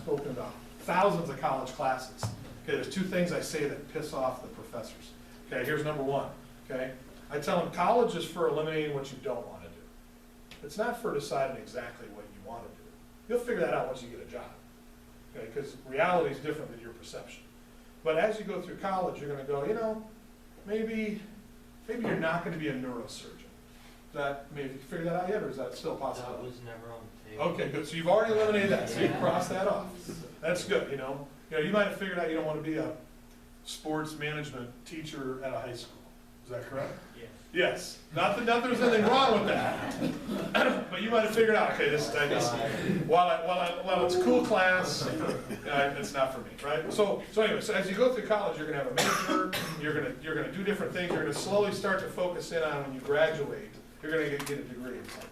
spoken about thousands of college classes. Okay, there's two things I say that piss off the professors. Okay, here's number one. Okay, I tell them college is for eliminating what you don't want to do. It's not for deciding exactly what you want to do. You'll figure that out once you get a job. Okay, because reality is different than your perception. But as you go through college, you're going to go, you know, maybe you're not going to be a neurosurgeon. Maybe you figure that out yet, or is that still possible? That was never on the table. Okay, good. So you've already eliminated that. So you can cross that off. That's good. You might have figured out you don't want to be a sports management teacher at a high school. Is that correct? Yes. Yes. Not that there's anything wrong with that. But you might have figured out, okay, this while it's a cool class, it's not for me, right? So anyway, so as you go through college, you're going to have a major. You're going to do different things. You're going to slowly start to focus in on when you graduate. You're going to get a degree in something.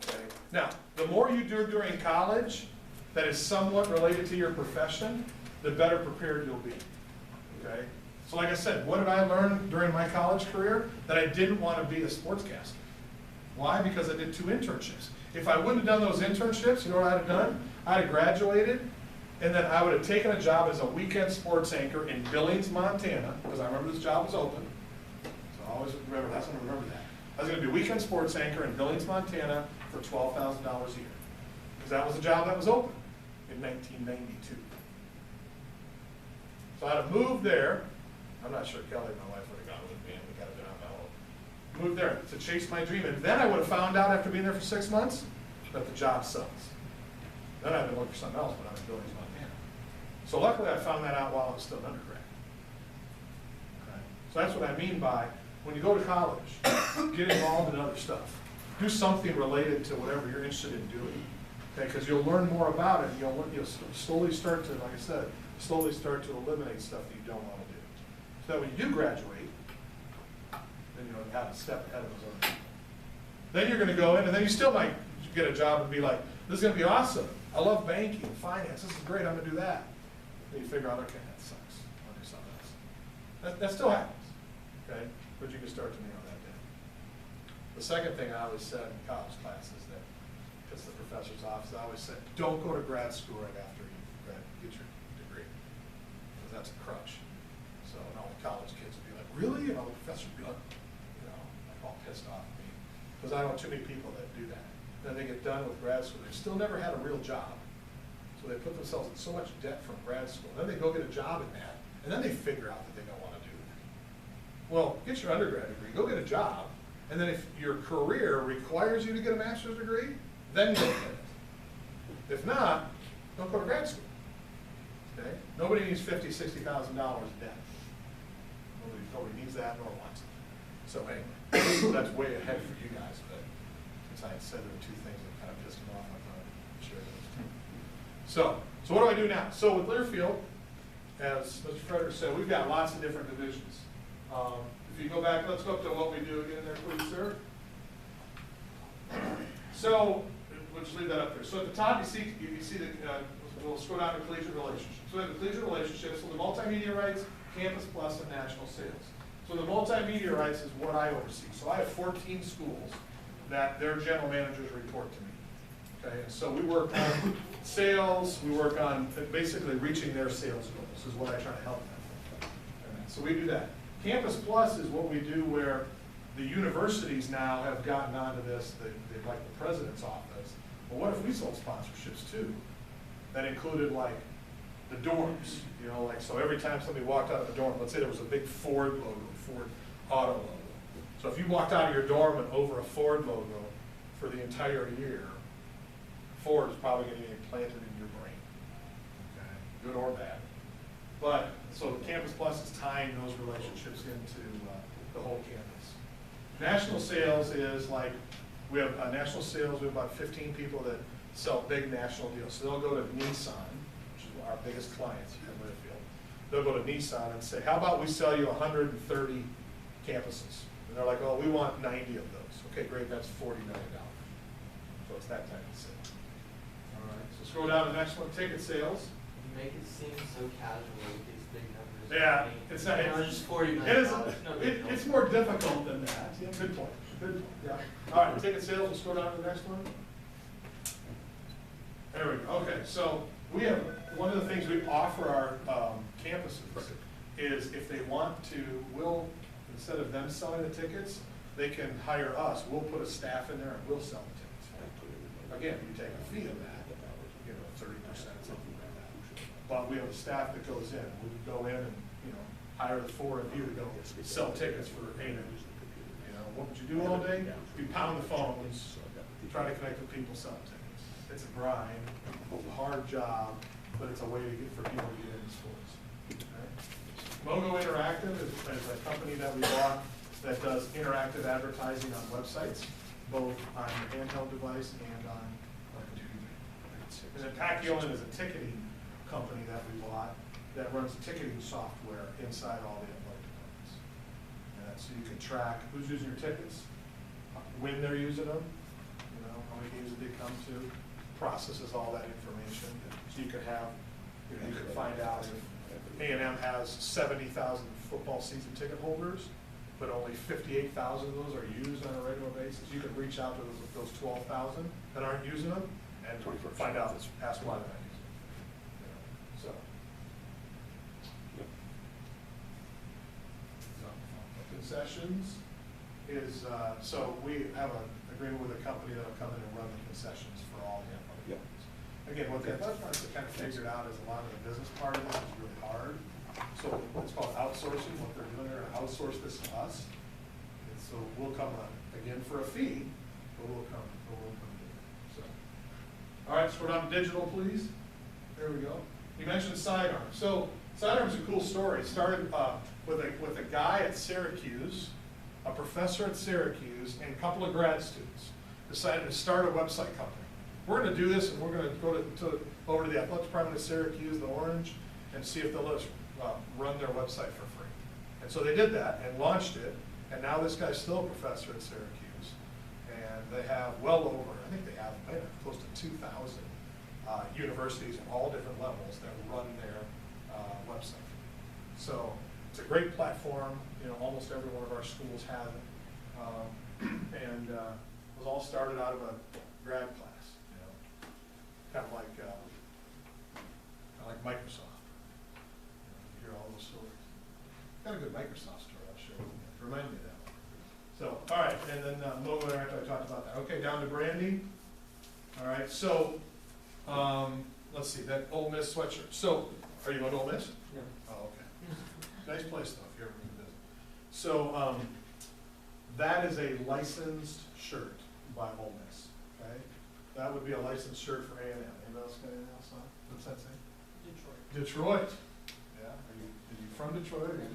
Okay. Now, the more you do during college that is somewhat related to your profession, the better prepared you'll be. Okay. So like I said, what did I learn during my college career? That I didn't want to be a sportscaster. Why? Because I did 2 internships. If I wouldn't have done those internships, you know what I'd have done? I'd have graduated, and then I would have taken a job as a weekend sports anchor in Billings, Montana, because I remember this job was open. So I always remember that. I was going to be a weekend sports anchor in Billings, Montana for $12,000 a year. Because that was a job that was open in 1992. So I'd have moved there. I'm not sure Kelly, my wife, would have gone with me, and we got it done on my own. Moved there to chase my dream, and then I would have found out after being there for 6 months that the job sucks. Then I'd been looking for something else when I was in Billings, Montana. So luckily I found that out while I was still an undergrad. Okay. So that's what I mean by, when you go to college, get involved in other stuff. Do something related to whatever you're interested in doing. Okay, because you'll learn more about it, and you'll slowly start to, like I said, start to eliminate stuff that you don't want to do. So that when you do graduate, then you have a step ahead of those other people. Then you're going to go in, and then you still might get a job and be like, this is going to be awesome. I love banking, finance, this is great, I'm going to do that. Then you figure out, okay, that sucks. I'll do something else. That still happens, okay? But you can start to narrow that down. The second thing I always said in college classes that gets the professor's office, I always said, don't go to grad school right after you get your degree, because that's a crutch. So all the college kids would be like, really? And all the professors would be like, all pissed off at me. Because I know too many people that do that. Then they get done with grad school, they still never had a real job. So they put themselves in so much debt from grad school. Then they go get a job in that, and then they figure out that they don't want to do that. Well, get your undergrad degree, go get a job, and then if your career requires you to get a master's degree, then go get it. If not, don't go to grad school. Okay? Nobody needs $50,000, $60,000 in debt. Nobody needs that nor wants it. So anyway, that's way ahead for you guys, but since I had said there were 2 things that kind of pissed me off, I thought I'd share those 2. So what do I do now? So with Learfield, as Mr. Frederick said, we've got lots of different divisions. If you go back, let's go up to what we do again there, please, sir. So we'll just leave that up there. So at the top, you see the, we'll scroll down to collegiate relationships. So we have the collegiate relationships, so the multimedia rights, Campus Plus, and national sales. So the multimedia rights is what I oversee. So I have 14 schools that their general managers report to me. Okay, and so we work on sales, we work on basically reaching their sales goals is what I try to help them. And so we do that. Campus Plus is what we do where the universities now have gotten onto this, they like the president's office. Well, what if we sold sponsorships too? That included like the dorms, like so every time somebody walked out of a dorm, let's say there was a big Ford logo, Ford Auto logo. So if you walked out of your dorm and over a Ford logo for the entire year, Ford is probably going to get implanted in your brain, okay? Good or bad. But, so the Campus Plus is tying those relationships into the whole campus. National sales is like, we have national sales, we have about 15 people that sell big national deals. So they'll go to Nissan, which is our biggest clients here in Learfield. They'll go to Nissan and say, how about we sell you 130 campuses? And they're like, oh, we want 90 of those. Okay, great, that's $40 million. So it's that type of sale. All right, so scroll down to the next one, ticket sales. You make it seem so casual with these big numbers. Yeah, it's not. It's just $40 million. It's more difficult than that. Yeah, good point. Good point. Yeah. All right, ticket sales. Let's go down to the next one. There we go. Okay, so We have, one of the things we offer our campuses is if they want to, we'll, instead of them selling the tickets, they can hire us. We'll put a staff in there and we'll sell the tickets. Again, you take a fee of that, 30%, something like that. But we have a staff that goes in. We go in and, hire the 4 of you to go sell tickets for payment. What would you do all day? You pound the phones, try to connect with people, sell tickets. It's a grind, it's a hard job, but it's a way to get for people to get into schools. Mogo Interactive is a company that we bought that does interactive advertising on websites, both on your handheld device and on a computer. And then Pacquion is a ticketing company that we bought that runs ticketing software inside all the athletic departments. And so you can track who's using your tickets, when they're using them, how many games did they come to, processes all that information. So you can have, you can find out if A&M has 70,000 football season ticket holders, but only 58,000 of those are used on a regular basis. You can reach out to those 12,000 that aren't using them and find out, ask why they're not using them. So. Concessions is, so we have an agreement with a company that'll come in and run the concessions for all the athletic games. Again, what the athletic departments have kind of figured out is a lot of the business part of this is really hard. So it's called outsourcing. What they're doing, they're gonna outsource this to us. And so we'll come again for a fee, but we'll come do it. So, all right, so we're on digital, please. There we go. You mentioned sidearms. So sidearms is a cool story. It started with a guy at Syracuse, a professor at Syracuse, and a couple of grad students decided to start a website company. We're going to do this, and we're going to go over to the athletic department of Syracuse, the Orange, and see if they'll let us run their website for free. And so they did that and launched it, and now this guy's still a professor at Syracuse. And they have well over, I think they have close to 2,000 universities at all different levels that run their website. So it's a great platform. Almost every one of our schools have it. And it was all started out of a grad class, kind of like Microsoft. You hear all those stories. Got a good Microsoft story I'll share with you. Remind me of that one. So, all right, and then Mogo Interactive, I talked about that. Okay, down to branding. All right, so let's see, that Ole Miss sweatshirt. So, are you going to Ole Miss? Yeah. Oh, okay. Nice place though, if you ever been to visit. So, that is a licensed shirt by Ole Miss, okay? That would be a licensed shirt for A&M. Anybody else got anything else on? What's that say? Detroit. Yeah, are you from Detroit or you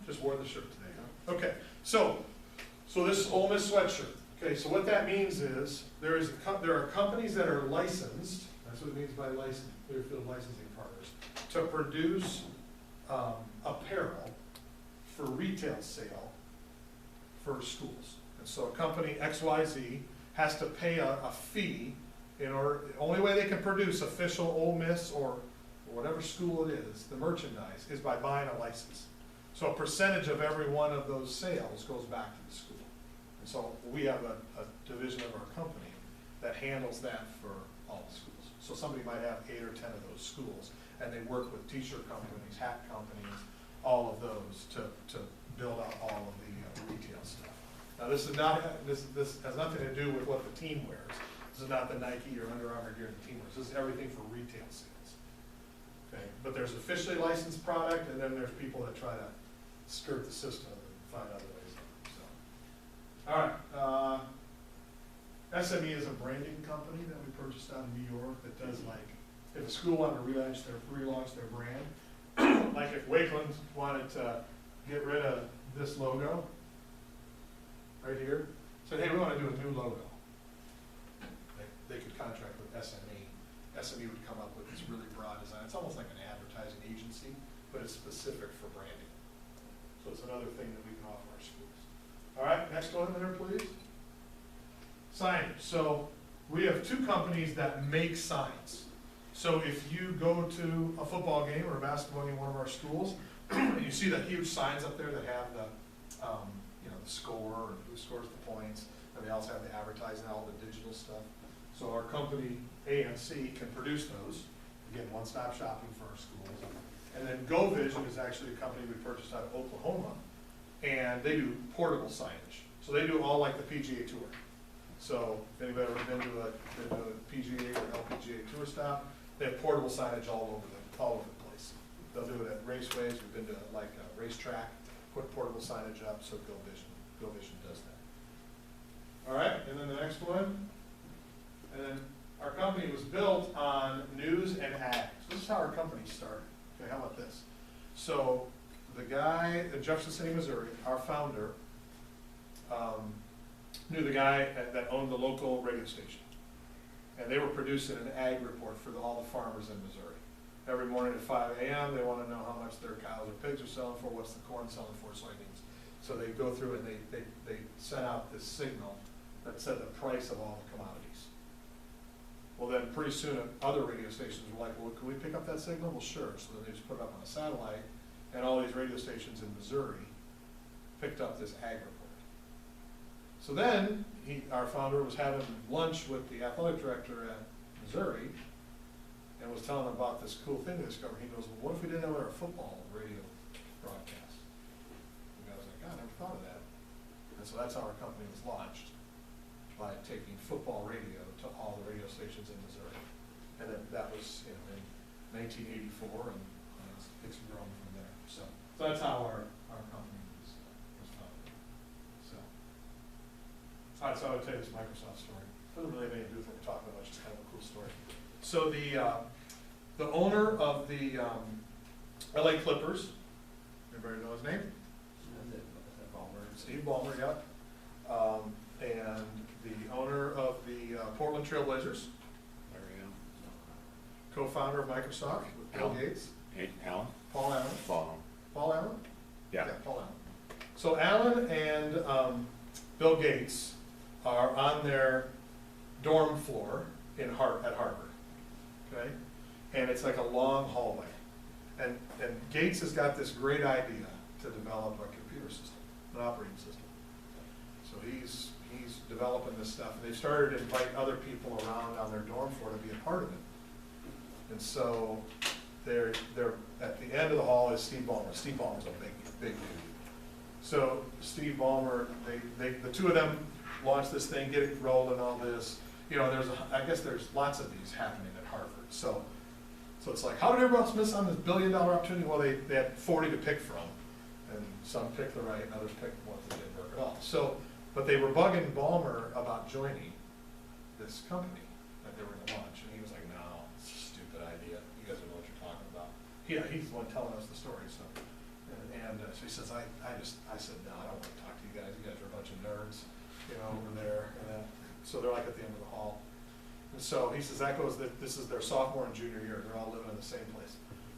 just wore the shirt today, huh? Okay, so this is Ole Miss sweatshirt. Okay, so what that means is there are companies that are licensed, that's what it means by licensed, Learfield licensing partners, to produce apparel for retail sale for schools. And so a company XYZ has to pay a fee in order, the only way they can produce official Ole Miss or whatever school it is, the merchandise, is by buying a license. So a percentage of every one of those sales goes back to the school. And so we have a division of our company that handles that for all the schools. So somebody might have 8 or 10 of those schools, and they work with t-shirt companies, hat companies, all of those to build out all of the retail stuff. Now this has nothing to do with what the team wears. This is not the Nike or Under Armour gear the team wears. This is everything for retail sales. Okay, but there's officially licensed product, and then there's people that try to skirt the system and find other ways. So, all right. SME is a branding company that we purchased out in New York that does if a school wanted to relaunch their brand, like if Wakeland wanted to get rid of this logo right here, said, hey, we want to do a new logo. They could contract with SME. SME would come up with this really broad design. It's almost like an advertising agency, but it's specific for branding. So it's another thing that we can offer our schools. All right, next one there, please. Signage. So we have 2 companies that make signs. So if you go to a football game or a basketball game in one of our schools, you see the huge signs up there that have the score, or who scores the points, and they also have the advertising, all the digital stuff. So our company, A&C, can produce those. again, one-stop shopping for our schools. And then Go Vision is actually a company we purchased out of Oklahoma, and they do portable signage. So they do all like the PGA Tour. So if anybody ever been to a PGA or LPGA Tour stop, they have portable signage all over the place. They'll do it at raceways, we've been to like a racetrack, put portable signage up, so Go Vision does that. All right, and then the next one, and then our company was built on news and ag. So this is how our company started. Okay, how about this? So the guy in Jefferson City, Missouri, our founder, knew the guy that owned the local radio station. And they were producing an ag report for all the farmers in Missouri. Every morning at 5 a.m., they want to know how much their cows or pigs are selling for, what's the corn selling for, soybeans. So they go through and they sent out this signal that said the price of all the commodities. Well, then pretty soon other radio stations were like, well, can we pick up that signal? Well, sure. So then they just put it up on a satellite, and all these radio stations in Missouri picked up this ag report. So then, our founder was having lunch with the athletic director at Missouri and was telling him about this cool thing they discovered. He goes, well, what if we didn't have our football radio broadcast? And the guy was like, God, I never thought of that. And so that's how our company was launched, by taking football radio to all the radio stations in Missouri. And then that was in 1984, and it's grown from there. So that's how our company was founded. So. All right, so I would tell you this Microsoft story. Doesn't really have anything to do with what we're talking about, it's just kind of a cool story. So the owner of the LA Clippers, everybody know his name? Steve Ballmer, yep. And the owner of the Portland Trail Blazers, co-founder of Microsoft with Bill Gates. Alan? Paul Allen. Paul Allen? Yeah. Paul Allen. So Allen and Bill Gates are on their dorm floor at Harvard, okay? And it's like a long hallway. And Gates has got this great idea to develop a computer system, an operating system. So he's developing this stuff. And they've started to invite other people around on their dorm floor to be a part of it. And so they're at the end of the hall is Steve Ballmer. Steve Ballmer's a big dude. So Steve Ballmer, the two of them launch this thing, get it rolled and all this. You know, I guess there's lots of these happening at Harvard. So it's like, how did everyone else miss on this $1 billion opportunity? Well, they had 40 to pick from, and some picked the right, and others picked ones that didn't work at all. So, but they were bugging Ballmer about joining this company that they were going to launch, and he was like, no, it's a stupid idea. You guys don't know what you're talking about. Yeah, he's the one telling us the story. So, so he says, I said, no, I don't want to talk to you guys. You guys are a bunch of nerds, you know, over there. And so they're like at the end of the hall. And so he says this is their sophomore and junior year. They're all living in the same place.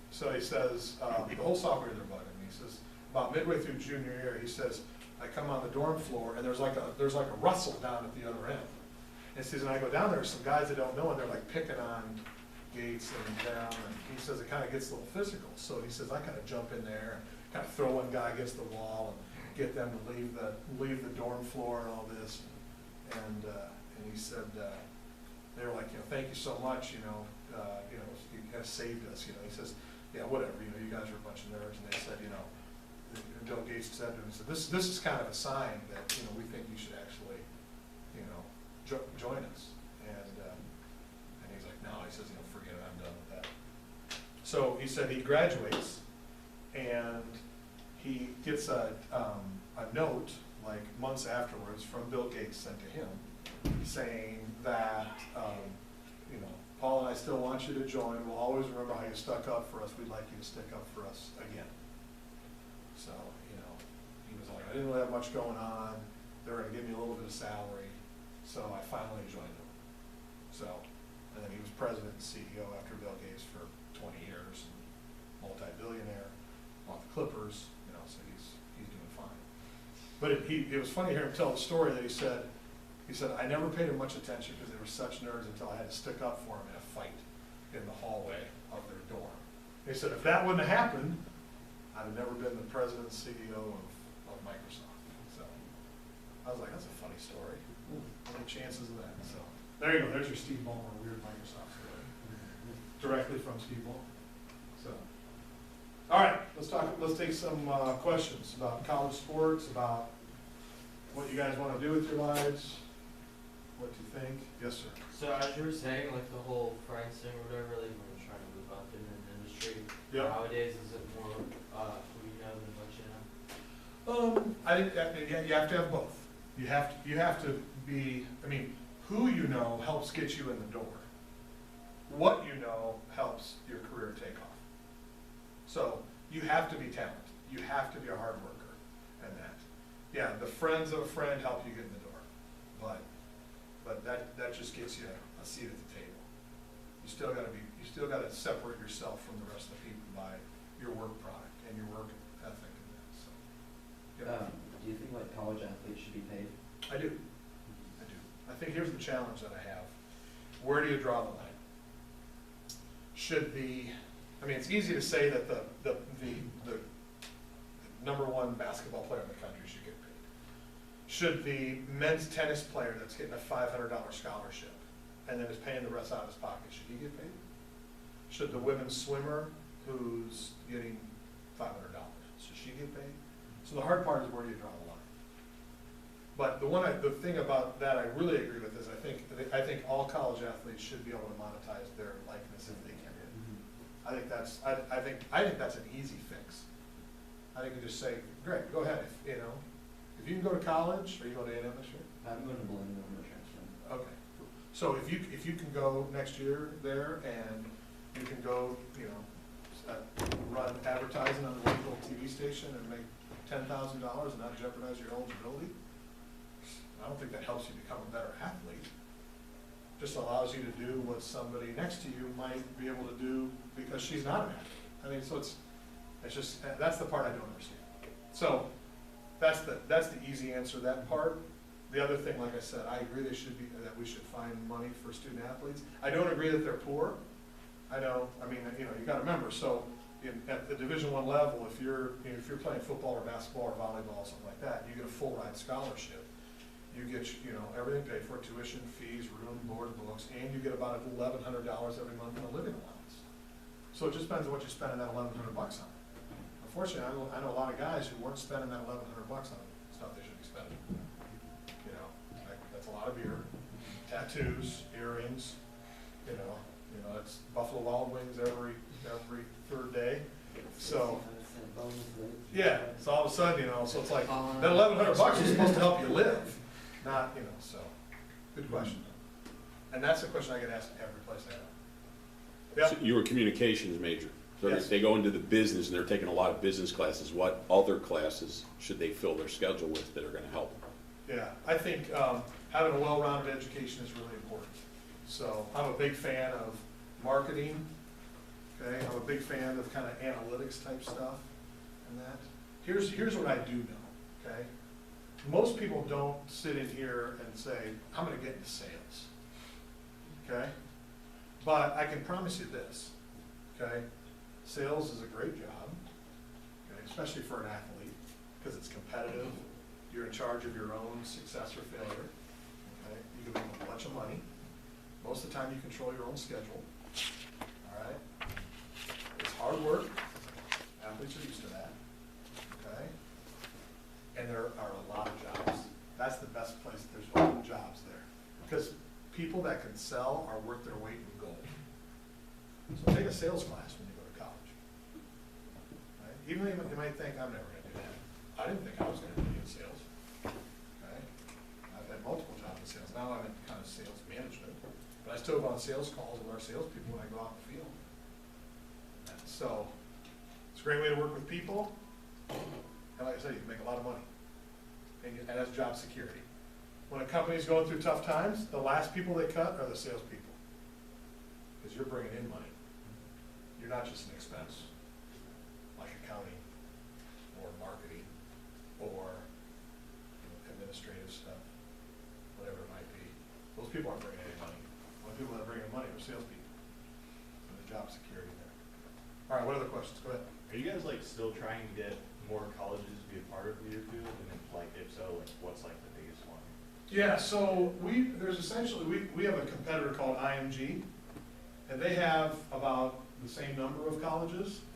So he says, the whole sophomore year they're bugging me. He says, about midway through junior year, he says, I come on the dorm floor and there's like a rustle down at the other end. And he says, and I go down there, some guys I don't know, and they're like picking on Gates and down, and he says it kind of gets a little physical. So he says, I kind of jump in there and kind of throw one guy against the wall and get them to leave the dorm floor and all this. And he said, they were like, thank you so much, you guys saved us, He says, yeah, whatever, you guys are a bunch of nerds. And they said, Bill Gates said to him, he said, this is kind of a sign that, we think you should actually, join us. And he's like, no, he says, forget it, I'm done with that. So he said he graduates, and he gets a note, like months afterwards, from Bill Gates sent to him, saying that, Paul and I still want you to join. We'll always remember how you stuck up for us. We'd like you to stick up for us again. So, he was like, I didn't really have much going on. They were going to give me a little bit of salary. So I finally joined them. So, and then he was president and CEO after Bill Gates for 20 years, and multi-billionaire, bought the Clippers, so he's doing fine. But it was funny to hear him tell the story that he said, I never paid him much attention because they were such nerds until I had to stick up for him in a fight in the hallway of their dorm. He said, if that wouldn't have happened, I'd have never been the president and CEO of Microsoft. So I was like, that's a funny story. What are the chances of that? So there you go. There's your Steve Ballmer weird Microsoft story. directly from people, so. All right, let's take some questions about college sports, about what you guys want to do with your lives, what you think. Yes, sir. So as you were saying, like the whole friends thing or whatever, like when you're trying to move up in an industry, Yep. nowadays is it more who you know than what you know? I think that, yeah, you have to have both. You have to be, I mean, who you know helps get you in the door. What you know helps your career take off. So you have to be talented. You have to be a hard worker and that. Yeah, the friends of a friend help you get in the door. But that just gets you a seat at the table. You still gotta separate yourself from the rest of the people by your work product and your work ethic and that, so. Yeah. Do you think like college athletes should be paid? I do. I think here's the challenge that I have. Where do you draw the line? I mean, it's easy to say that the number one basketball player in the country should get paid. Should the men's tennis player that's getting a $500 scholarship and then is paying the rest out of his pocket, should he get paid? Should the women's swimmer who's getting $500, should she get paid? So the hard part is where do you draw the line? But the thing about that I really agree with is I think all college athletes should be able to monetize their likeness if they can. I think that's an easy fix. I think you just say, great, go ahead. If you can go to college, are you going to A&M this year? I'm going to Bologna, I'm going to transfer. Okay. So if you can go next year there and you can go, run advertising on the local TV station and make $10,000 and not jeopardize your eligibility, I don't think that helps you become a better athlete. Just allows you to do what somebody next to you might be able to do because she's not an athlete. I mean, so it's just, that's the part I don't understand. So that's the easy answer, that part. The other thing, like I said, I agree that we should find money for student athletes. I don't agree that they're poor. I know, you gotta remember, so at the Division I level, if you're playing football or basketball or volleyball, something like that, you get a full ride scholarship. You get, everything paid for, tuition, fees, room, board, books, and you get about $1,100 every month in a living allowance. So it just depends on what you're spending that $1,100 on. Unfortunately, I know a lot of guys who weren't spending that $1,100 on stuff they should be spending. That's a lot of beer, tattoos, earrings, it's Buffalo Wild Wings every third day. So, yeah, so all of a sudden, so it's like, that $1,100 is supposed to help you live, not, so, good question. And that's the question I get asked every place I go. So you were a communications major. So Yes. if they go into the business and they're taking a lot of business classes, what other classes should they fill their schedule with that are gonna help them? Yeah, I think having a well-rounded education is really important. So I'm a big fan of marketing, okay? I'm a big fan of kind of analytics type stuff and that. Here's what I do know, okay? Most people don't sit in here and say, I'm gonna get into sales, okay? But I can promise you this, okay? Sales is a great job, okay? Especially for an athlete, because it's competitive. You're in charge of your own success or failure, okay? You can make a bunch of money. Most of the time you control your own schedule, all right? It's hard work. Athletes are used to that, okay? And there are a lot of jobs. That's the best place. There's a lot of jobs there. Because people that can sell are worth their weight in gold. So take a sales class when you go to college. Right? Even though you might think, I'm never going to do that. I didn't think I was going to be in sales. Okay? I've had multiple jobs in sales. Now I'm in kind of sales management. But I still go on sales calls with our salespeople when I go out in the field. So it's a great way to work with people. And like I said, you can make a lot of money. And that's job security. When a company's going through tough times, the last people they cut are the salespeople. Because you're bringing in money. You're not just an expense, like accounting or marketing or administrative stuff, whatever it might be. Those people aren't bringing any money. The only people that are bringing money are salespeople. So there's job security there. All right, what other questions? Go ahead. Are you guys still trying to get more colleges to be a part of Learfield? And if so, what's the biggest one? Yeah, so we have a competitor called IMG, And they have about the same number of colleges,